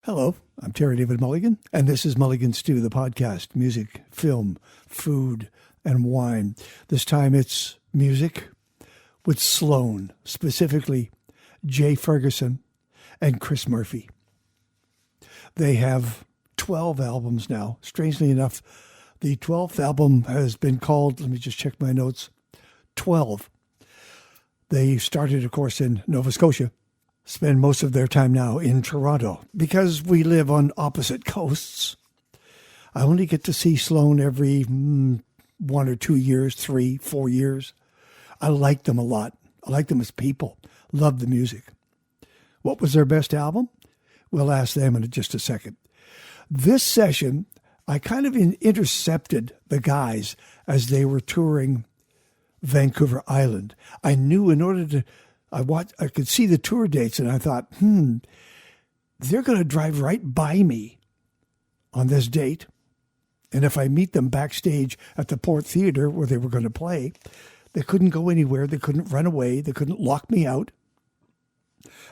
Hello, I'm Terry David Mulligan, and this is Mulligan Stew, the podcast, music, film, food, and wine. This time it's music with Sloan, specifically Jay Ferguson and Chris Murphy. They have 12 albums now. Strangely enough, the 12th album has been called, let me just check my notes, 12. They started, of course, in Nova Scotia. Spend most of their time now in Toronto. Because we live on opposite coasts, I only get to see Sloan every 1 or 2 years, 3, 4 years. I like them a lot. I like them as people. Love the music. What was their best album? We'll ask them in just a second. This session, I kind of intercepted the guys as they were touring Vancouver Island. I knew in order to I could see the tour dates, and I thought, they're going to drive right by me on this date. And if I meet them backstage at the Port Theatre where they were going to play, they couldn't go anywhere. They couldn't run away. They couldn't lock me out.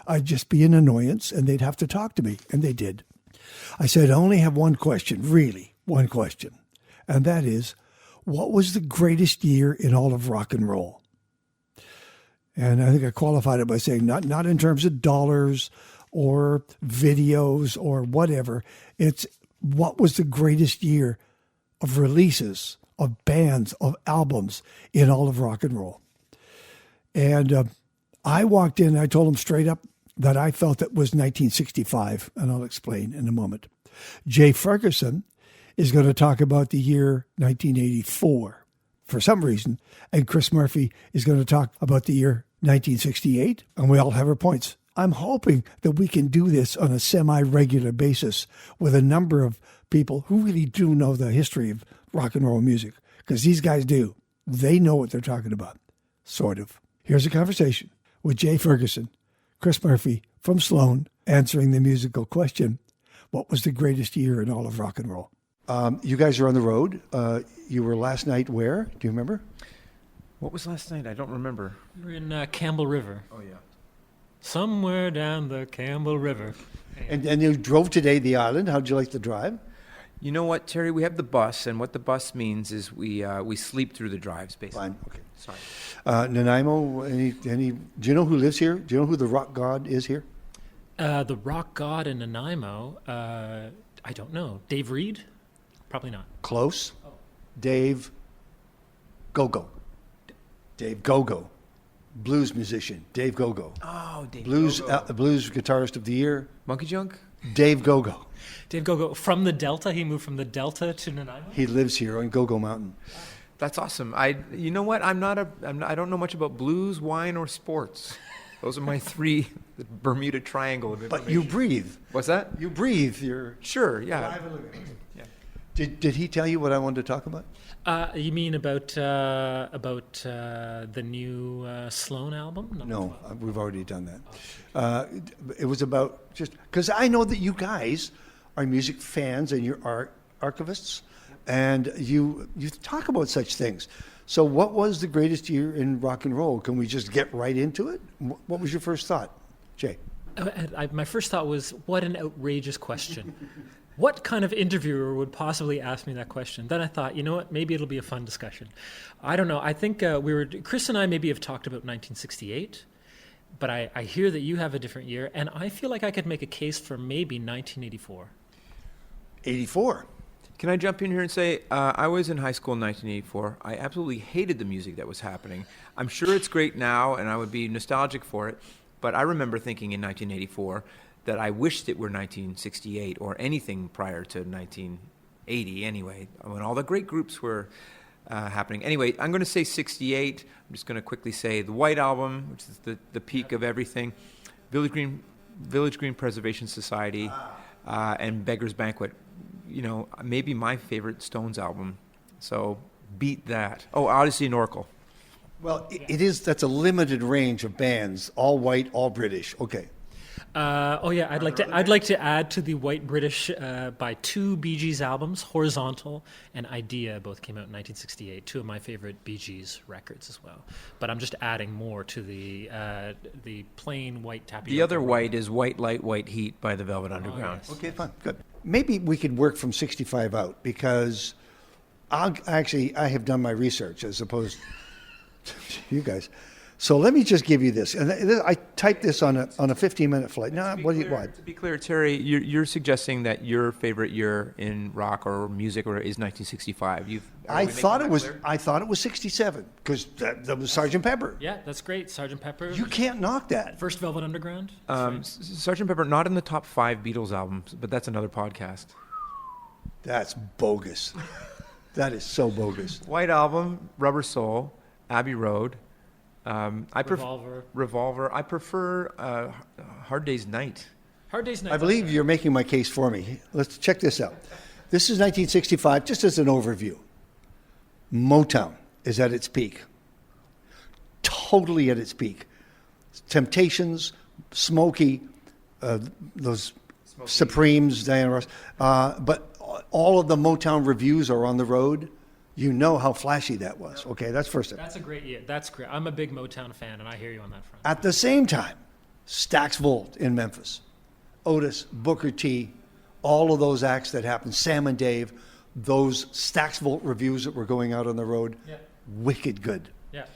I'd just be an annoyance, and they'd have to talk to me. And they did. I said, I only have one question, really, one question. And that is, what was the greatest year in all of rock and roll? And I think I qualified it by saying not in terms of dollars or videos or whatever. It's what was the greatest year of releases, of bands, of albums in all of rock and roll. And I walked in and I told them straight up that I felt it was 1965, and I'll explain in a moment. Jay Ferguson is going to talk about the year 1984. For some reason, and Chris Murphy is going to talk about the year 1968, and we all have our points. I'm hoping that we can do this on a semi-regular basis with a number of people who really do know the history of rock and roll music, because these guys do. They know what they're talking about, sort of. Here's a conversation with Jay Ferguson, Chris Murphy from Sloan, answering the musical question, what was the greatest year in all of rock and roll? You guys are on the road. You were last night where? Do you remember? What was last night? I don't remember. We were in Campbell River. Oh, yeah. Somewhere down the Campbell River. And you drove today the island. How'd you like the drive? You know what, Terry? We have the bus, and what the bus means is we sleep through the drives, basically. Fine. Okay. Sorry. Nanaimo, any? Do you know who lives here? Do you know who the rock god is here? The rock god in Nanaimo, I don't know. Dave Reed? Probably not. Close. Oh. Dave Gogo. Dave Gogo. Blues musician. Dave Gogo. Oh, Dave Blues, Gogo. Blues guitarist of the year. Monkey Junk? Dave Gogo. Dave Gogo. From the Delta? He moved from the Delta to Nanaimo? He lives here on Gogo Mountain. That's awesome. You know what? I don't know much about blues, wine, or sports. Those are my three, the Bermuda Triangle of information. But you breathe. What's that? You breathe. You're Sure, yeah. alive and living. Yeah. Did he tell you what I wanted to talk about? You mean about the new Sloan album? No, we've already done that. It was about just because I know that you guys are music fans and you're archivists, and you talk about such things. So what was the greatest year in rock and roll? Can we just get right into it? What was your first thought, Jay? My first thought was, what an outrageous question. What kind of interviewer would possibly ask me that question? Then I thought, you know what, maybe it'll be a fun discussion. I don't know. I think Chris and I maybe have talked about 1968, but I hear that you have a different year, and I feel like I could make a case for maybe 1984. 84. Can I jump in here and say, I was in high school in 1984. I absolutely hated the music that was happening. I'm sure it's great now, and I would be nostalgic for it, but I remember thinking in 1984 that I wished it were 1968 or anything prior to 1980 anyway, when all the great groups were happening. Anyway, I'm going to say 68. I'm just going to quickly say the White Album, which is the peak of everything, Village Green Preservation Society, and Beggar's Banquet. You know, maybe my favorite Stones album. So beat that. Oh, Odyssey and Oracle. Well, that's a limited range of bands, all white, all British. Okay. I'd like to add to the White British by two Bee Gees albums, Horizontal and Idea, both came out in 1968. Two of my favorite Bee Gees records as well. But I'm just adding more to the plain white tapioca. The other white is White Light, White Heat by the Velvet Underground. Yes. Okay, fine, good. Maybe we could work from 65 out because I have done my research as opposed to you guys. So let me just give you this. And I typed this on a 15-minute flight. No, To be clear, Terry, you're suggesting that your favorite year in rock or music is 1965. I thought it was 67 because that was Sgt. Pepper. Yeah, that's great. Sgt. Pepper. You can't knock that. First Velvet Underground. Sgt. Pepper, not in the top 5 Beatles albums, but that's another podcast. That's bogus. That is so bogus. White Album, Rubber Soul, Abbey Road. Revolver. I prefer Hard Day's Night. Hard Day's Night. I believe you're making my case for me. Let's check this out. This is 1965, just as an overview. Motown is at its peak. Totally at its peak. Temptations, Smokey, those Smokey. Supremes, Diana Ross. But all of the Motown reviews are on the road. You know how flashy that was. Okay, that's first thing. That's a great year. That's great. I'm a big Motown fan, and I hear you on that front. At the same time, Stax Volt in Memphis, Otis, Booker T, all of those acts that happened, Sam and Dave, those Stax Volt reviews that were going out on the road, wicked good. Yeah.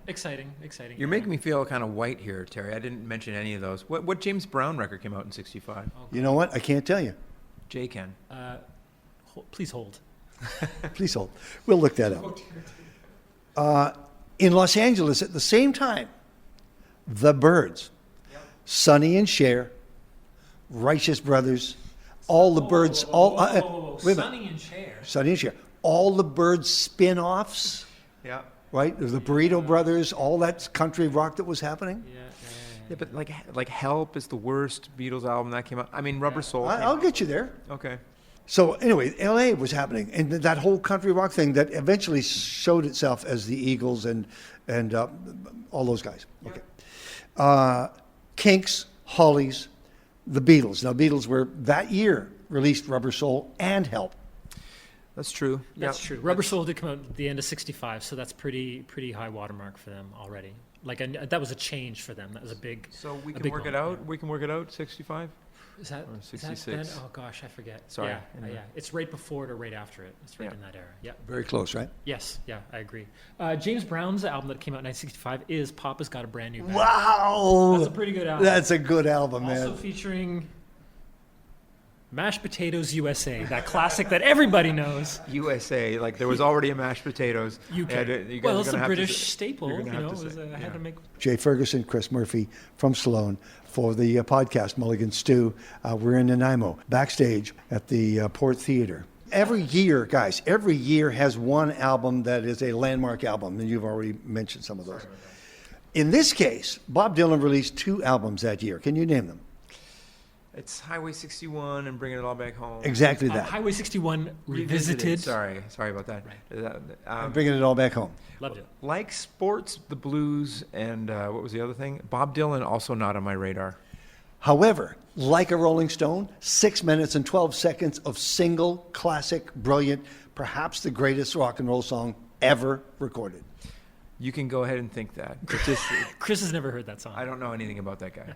Exciting. You're making me feel kind of white here, Terry. I didn't mention any of those. What James Brown record came out in 65? Okay. You know what? I can't tell you. Jay can. Please hold. Please hold. We'll look that up. In Los Angeles at the same time, The Byrds, Sonny and Cher, Righteous Brothers, all the Byrds, Sonny and Cher. Sonny and Cher, all the Byrds spin-offs, right? The Burrito Brothers, all that country rock that was happening. Yeah, but like Help is the worst Beatles album that came out. I mean, Rubber Soul. I'll get you there. Okay. So anyway, L.A. was happening, and that whole country rock thing that eventually showed itself as the Eagles and all those guys. Okay, Kinks, Hollies, the Beatles. Now, Beatles were that year released Rubber Soul and Help. That's true. That's true. Rubber Soul did come out at the end of '65, so that's pretty high watermark for them already. That was a change for them. That was a big. So we can work it out. Yeah. We can work it out. 65. Is that 66? Oh gosh, I forget. Sorry. Yeah. It's right before it or right after it. It's right in that era. Yeah. Very close, right? Yes. Yeah, I agree. James Brown's album that came out in 1965 is "Papa's Got a Brand New Bag." Wow, that's a pretty good album. That's a good album, man. Also featuring Mashed Potatoes USA, that classic that everybody knows. USA, like there was already a Mashed Potatoes. UK. Well, it's a British staple. I had to make. Jay Ferguson, Chris Murphy from Sloan for the podcast Mulligan Stew. We're in Nanaimo, backstage at the Port Theatre. Every year, guys, has one album that is a landmark album, and you've already mentioned some of those. In this case, Bob Dylan released 2 albums that year. Can you name them? It's Highway 61 and Bringing It All Back Home. Exactly that. Highway 61 Revisited. Sorry about that. Right. Bringing It All Back Home. Loved it. Like sports, the blues, and what was the other thing? Bob Dylan, also not on my radar. However, like a Rolling Stone, 6 minutes and 12 seconds of single, classic, brilliant, perhaps the greatest rock and roll song ever recorded. You can go ahead and think that. Chris has never heard that song. I don't know anything about that guy.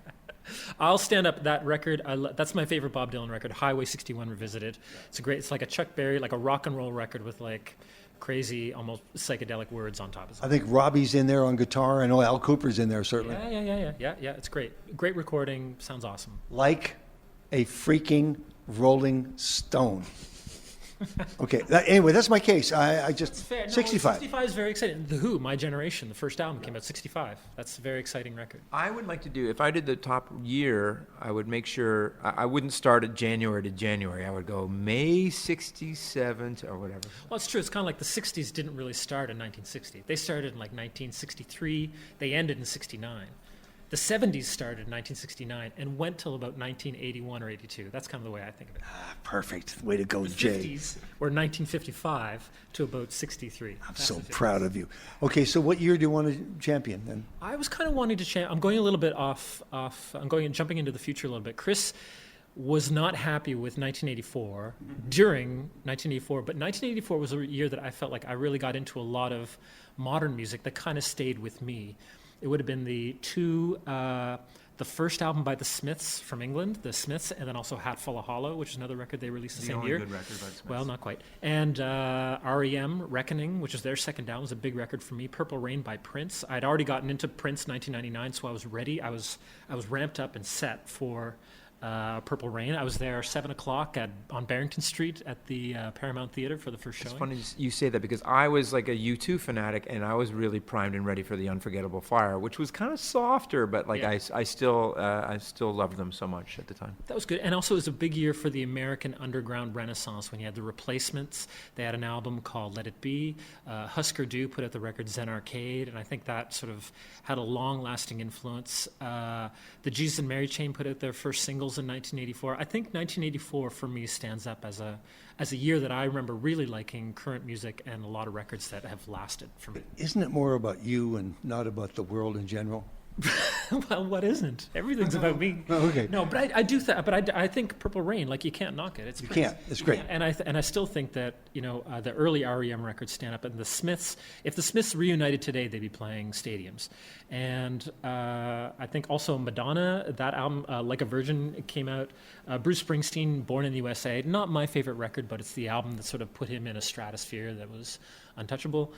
I'll stand up that record. That's my favorite Bob Dylan record, Highway 61 Revisited. It's like a Chuck Berry, like a rock and roll record with like crazy, almost psychedelic words on top of it. I think Robbie's in there on guitar. I know Al Cooper's in there, certainly. Yeah. It's great. Great recording. Sounds awesome. Like a freaking Rolling Stone. Okay. Anyway, that's my case. I just that's fair. No, 65. 65 is very exciting. The Who, My Generation, the first album came out 65. That's a very exciting record. I would like to do, if I did the top year, I would make sure I wouldn't start at January to January. I would go May 67 or whatever. Well, it's true. It's kind of like the 60s didn't really start in 1960. They started in like 1963. They ended in 69. The 70s started in 1969 and went till about 1981 or 82. That's kind of the way I think of it. Perfect. Way to go, The Jay. 50s were 1955 to about 63. I'm so proud of you. Okay, so what year do you want to champion then? I was kind of wanting to I'm going a little bit off. Jumping into the future a little bit. Chris was not happy with 1984 during 1984, but 1984 was a year that I felt like I really got into a lot of modern music that kind of stayed with me. It would have been the first album by the Smiths from England, the Smiths, and then also Hatful of Hollow, which is another record they released the same year. Good record by the Smiths. Well, not quite. And REM, Reckoning, which is their second album, was a big record for me. Purple Rain by Prince. I'd already gotten into Prince 1999, so I was ready. I was ramped up and set for Purple Rain. I was there 7 o'clock on Barrington Street at the Paramount Theater for the first showing. It's funny you say that because I was like a U2 fanatic, and I was really primed and ready for the Unforgettable Fire, which was kind of softer, but like Yeah. I still loved them so much at the time. That was good. And also it was a big year for the American underground renaissance when you had the Replacements. They had an album called Let It Be. Husker Du put out the record Zen Arcade, and I think that sort of had a long-lasting influence. The Jesus and Mary Chain put out their first singles in 1984. I think 1984 for me stands up as a year that I remember really liking current music and a lot of records that have lasted for me. Isn't it more about you and not about the world in general? Well, what isn't? Everything's about me. Oh, okay. No, but I do that. But I think Purple Rain, like you can't knock it. It's You Prince. can't. It's great. And I still think that the early REM records stand up, and the Smiths. If the Smiths reunited today, they'd be playing stadiums. And I think also Madonna, that album, Like a Virgin, came out. Bruce Springsteen, Born in the USA, not my favorite record, but it's the album that sort of put him in a stratosphere that was untouchable.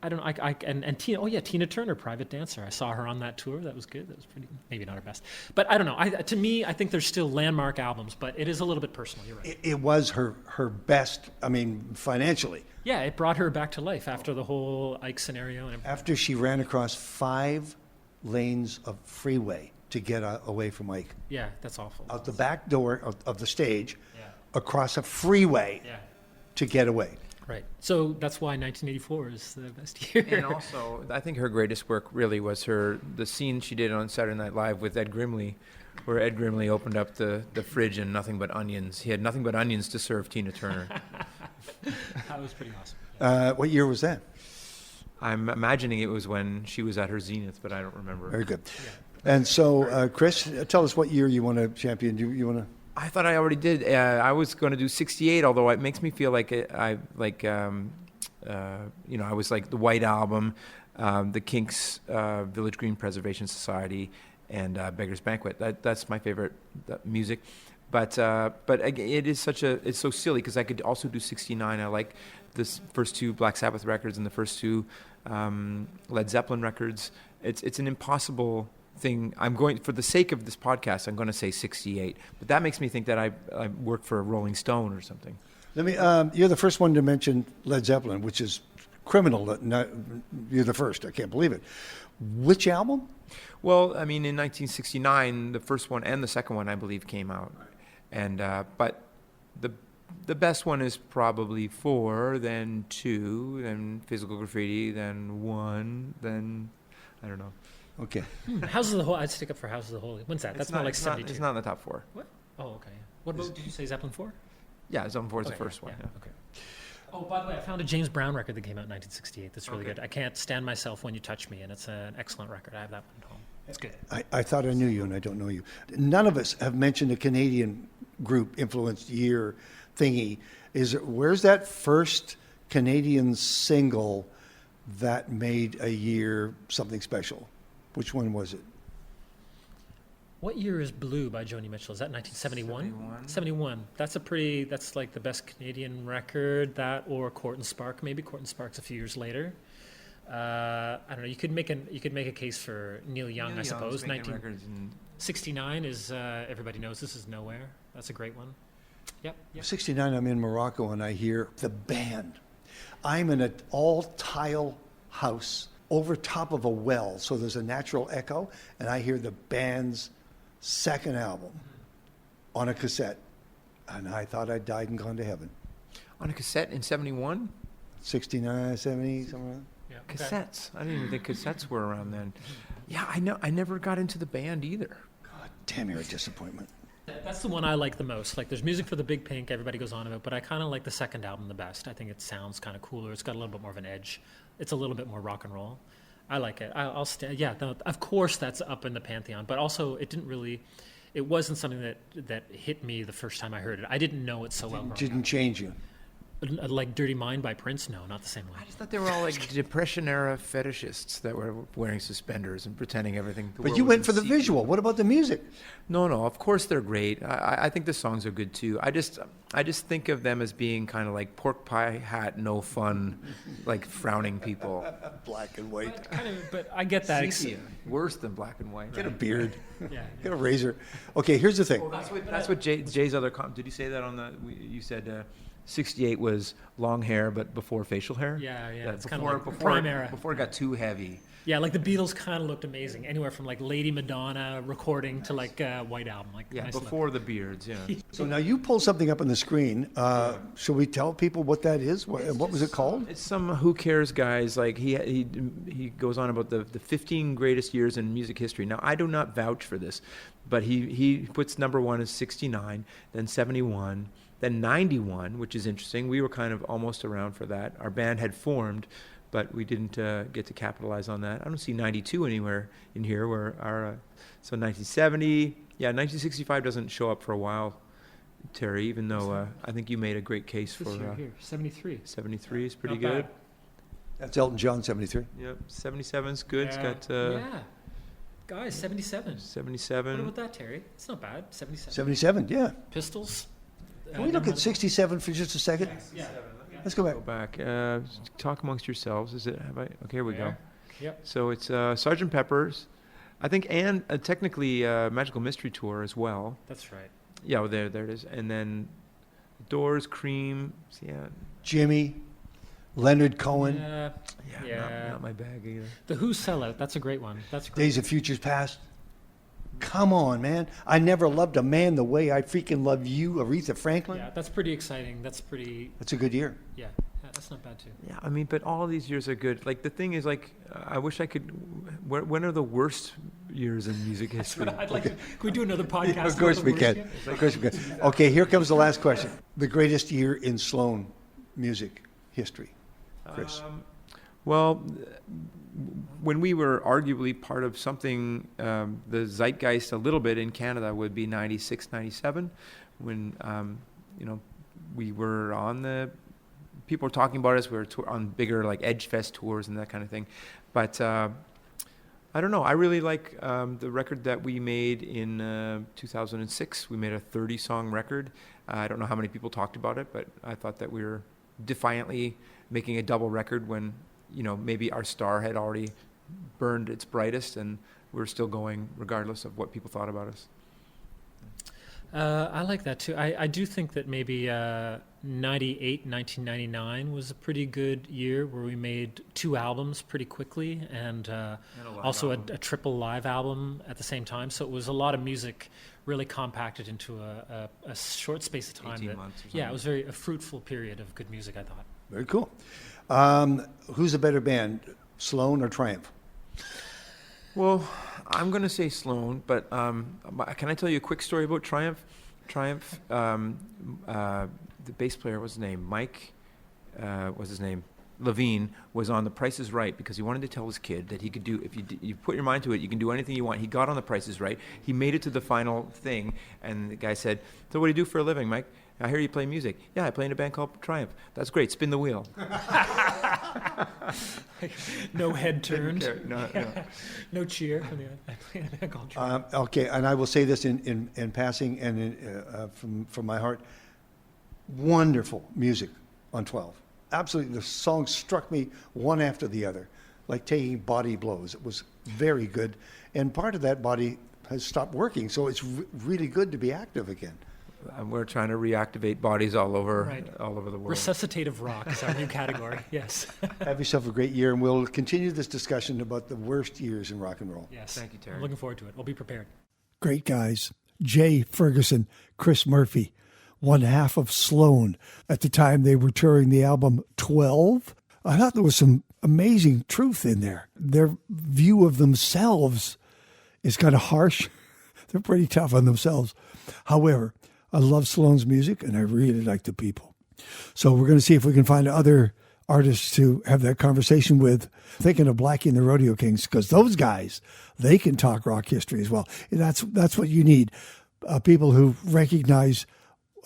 I don't know. And Tina. Oh yeah, Tina Turner, Private Dancer. I saw her on that tour. That was good. That was pretty. Maybe not her best, but I don't know. To me, I think there's still landmark albums, but it is a little bit personal. You're right. It was her best, I mean, financially. Yeah, it brought her back to life after the whole Ike scenario. And After she ran across 5 lanes of freeway to get away from Ike. yeah, that's awful. Out the back door of the stage, Yeah. across a freeway Yeah. to get away. Right. So that's why 1984 is the best year. And also, I think her greatest work really was the scene she did on Saturday Night Live with Ed Grimley, where Ed Grimley opened up the fridge and nothing but onions. He had nothing but onions to serve Tina Turner. That was pretty awesome. What year was that? I'm imagining it was when she was at her zenith, but I don't remember. Very good. And so, Chris, tell us what year you want to champion. You want to? I thought I already did. I was going to do 68, although it makes me feel like I was like the White Album, the Kinks, Village Green Preservation Society, and Beggar's Banquet. That's my favorite music. But again, it's so silly because I could also do 69. I like the first 2 Black Sabbath records and the first 2 Led Zeppelin records. It's an impossible thing. I'm going, for the sake of this podcast, I'm going to say 68. But that makes me think that I work for Rolling Stone or something. Let me. You're the first one to mention Led Zeppelin, which is criminal. You're the first. I can't believe it. Which album? Well, I mean, in 1969, the first one and the second one, I believe, came out. And but the best one is probably 4, then 2, then Physical Graffiti, then 1, then I don't know. Okay. Houses of the Holy. I'd stick up for Houses of the Holy. When's that? That's more like 72. It's not in the top 4. What? Oh, okay. What about? Did you say Zeppelin 4? Yeah, Zeppelin 4 is Okay, the first one. yeah, okay. Oh, by the way, I found a James Brown record that came out in 1968. That's really good. I Can't Stand Myself When You Touch Me, and it's an excellent record. I have that one at home. It's good. I thought I knew you, and I don't know you. None of us have mentioned a Canadian group influenced year thingy. Where's that first Canadian single that made a year something special? Which one was it? What year is Blue by Joni Mitchell? Is that 1971? 71. That's like the best Canadian record. That or Court and Spark, maybe. Court and Spark's a few years later. I don't know. You could make a case for Neil Young, I suppose. 1969 is everybody knows this is Nowhere. That's a great one. Yep. 69, I'm in Morocco, and I hear the band. I'm in an all-tile house over top of a well, so there's a natural echo, and I hear the band's second album on a cassette, and I thought I'd died and gone to heaven. On a cassette in 71? 69, 70, somewhere. Yeah. Cassettes. I didn't even think cassettes were around then. Yeah, I know. I never got into the band either. God damn, you're a disappointment. That's the one I like the most. Like, there's music for the Big Pink, everybody goes on about, but I kind of like the second album the best. I think it sounds kind of cooler. It's got a little bit more of an edge. It's a little bit more rock and roll. I like it. I'll stand. Yeah, no, of course that's up in the pantheon, but also it wasn't something that hit me the first time I heard it. I didn't know it so well. Didn't change you. Like Dirty Mind by Prince? No, not the same way. I just thought they were all like Depression era fetishists that were wearing suspenders and pretending everything. But you went for the visual. What about the music? No, of course they're great. I think the songs are good too. I just think of them as being kind of like pork pie hat, no fun, like frowning people. Black and white. But I get that. Sepia, worse than black and white. Get a beard. Yeah. Get a razor. Okay, here's the thing. Well, that's what Jay's other did you say that on you said 68 was long hair, but before facial hair? Yeah. It's kind before, of like prime era. Before it got too heavy. Yeah, like the Beatles kind of looked amazing. Anywhere from like Lady Madonna recording to like White Album. Like Yeah, nice before the beards, yeah. So now you pulled something up on the screen. Shall we tell people what that is? What was it called? It's some who cares guys. Like he goes on about the 15 greatest years in music history. Now I do not vouch for this, but he puts number one as 69, then 71, then 91, which is interesting. We were kind of almost around for that. Our band had formed, but we didn't get to capitalize on that. I don't see 92 anywhere in here. So 1970, 1965 doesn't show up for a while, Terry. Even though I think you made a great case for here, 73. 73 is pretty Not good. bad. That's Elton John, 73. Yep, 77 is good. It's got Guys, 77. 77. What about that, Terry? It's not bad. 77. 77, yeah. Pistols. Can we look at 67 for just a second? Yeah. Let's go back. Go back. Talk amongst yourselves. Is it? Have I? Okay, here we go. Yep. So it's Sgt. Pepper's, I think, and technically Magical Mystery Tour as well. That's right. Yeah, well, there it is. And then Doors, Cream, Jimmy, Leonard Cohen, not my bag either. The Who Sellout. That's a great one. That's great. Days of Futures Past. Come on, man. I never loved a man the way I freaking love you, Aretha Franklin. Yeah, that's pretty exciting. That's a good year. Yeah, that's not bad too. Yeah, I mean, but all these years are good. Like, the thing is, like, I wish I could. When are the worst years in music history? I'd like to, can we do another podcast? Of course we can. Of course we can. Okay, here comes the last question. The greatest year in Sloan music history, Chris. Well, when we were arguably part of something, the zeitgeist a little bit in Canada would be 96, 97, when, we were on people were talking about us, we were on bigger like Edge Fest tours and that kind of thing. But I don't know, I really like the record that we made in 2006. We made a 30-song record. I don't know how many people talked about it, but I thought that we were defiantly making a double record when maybe our star had already burned its brightest and we're still going regardless of what people thought about us. I like that too. I do think that maybe 98, 1999 was a pretty good year where we made 2 albums pretty quickly and also a triple live album at the same time. So it was a lot of music really compacted into a short space of time. 18 months or something. Yeah, it was a fruitful period of good music, I thought. Very cool. Who's a better band, Sloan or Triumph? Well, I'm going to say Sloan, but can I tell you a quick story about Triumph? Triumph, the bass player, what's his name? Mike, what's his name? Levine was on The Price is Right because he wanted to tell his kid that he could do, if you put your mind to it, you can do anything you want. He got on The Price is Right. He made it to the final thing, and the guy said, "So what do you do for a living, Mike?" "I hear you play music." "Yeah, I play in a band called Triumph." "That's great. Spin the wheel." No head turned. No. No cheer from the I play in a band called Triumph. Okay, and I will say this in passing and from my heart. Wonderful music on 12. Absolutely, the songs struck me one after the other, like taking body blows. It was very good, and part of that body has stopped working, so it's really good to be active again. We're trying to reactivate bodies all over the world. Resuscitative rock is our new category. Yes. Have yourself a great year, and we'll continue this discussion about the worst years in rock and roll. Yes. Thank you, Terry. I'm looking forward to it. We'll be prepared. Great guys. Jay Ferguson, Chris Murphy, one half of Sloan. At the time they were touring the album 12. I thought there was some amazing truth in there. Their view of themselves is kind of harsh. They're pretty tough on themselves. However, I love Sloane's music, and I really like the people. So we're going to see if we can find other artists to have that conversation with. Thinking of Blackie and the Rodeo Kings, because those guys, they can talk rock history as well. That's what you need. People who recognize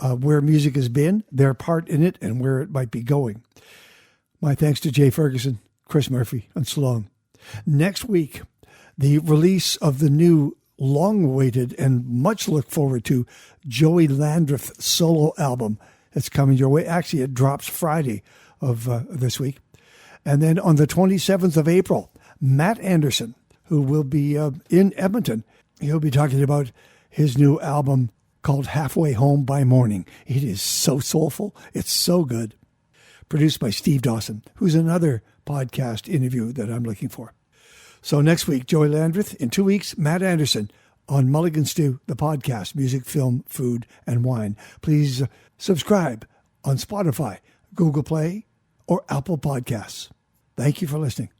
where music has been, their part in it, and where it might be going. My thanks to Jay Ferguson, Chris Murphy, and Sloan. Next week, the release of the new long-awaited and much looked forward to Joey Landreth solo album. It's coming your way. Actually, it drops Friday of this week. And then on the 27th of April, Matt Anderson, who will be in Edmonton, he'll be talking about his new album called Halfway Home by Morning. It is so soulful. It's so good. Produced by Steve Dawson, who's another podcast interview that I'm looking for. So next week, Joey Landreth. In 2 weeks, Matt Anderson on Mulligan Stew, the podcast, music, film, food, and wine. Please subscribe on Spotify, Google Play, or Apple Podcasts. Thank you for listening.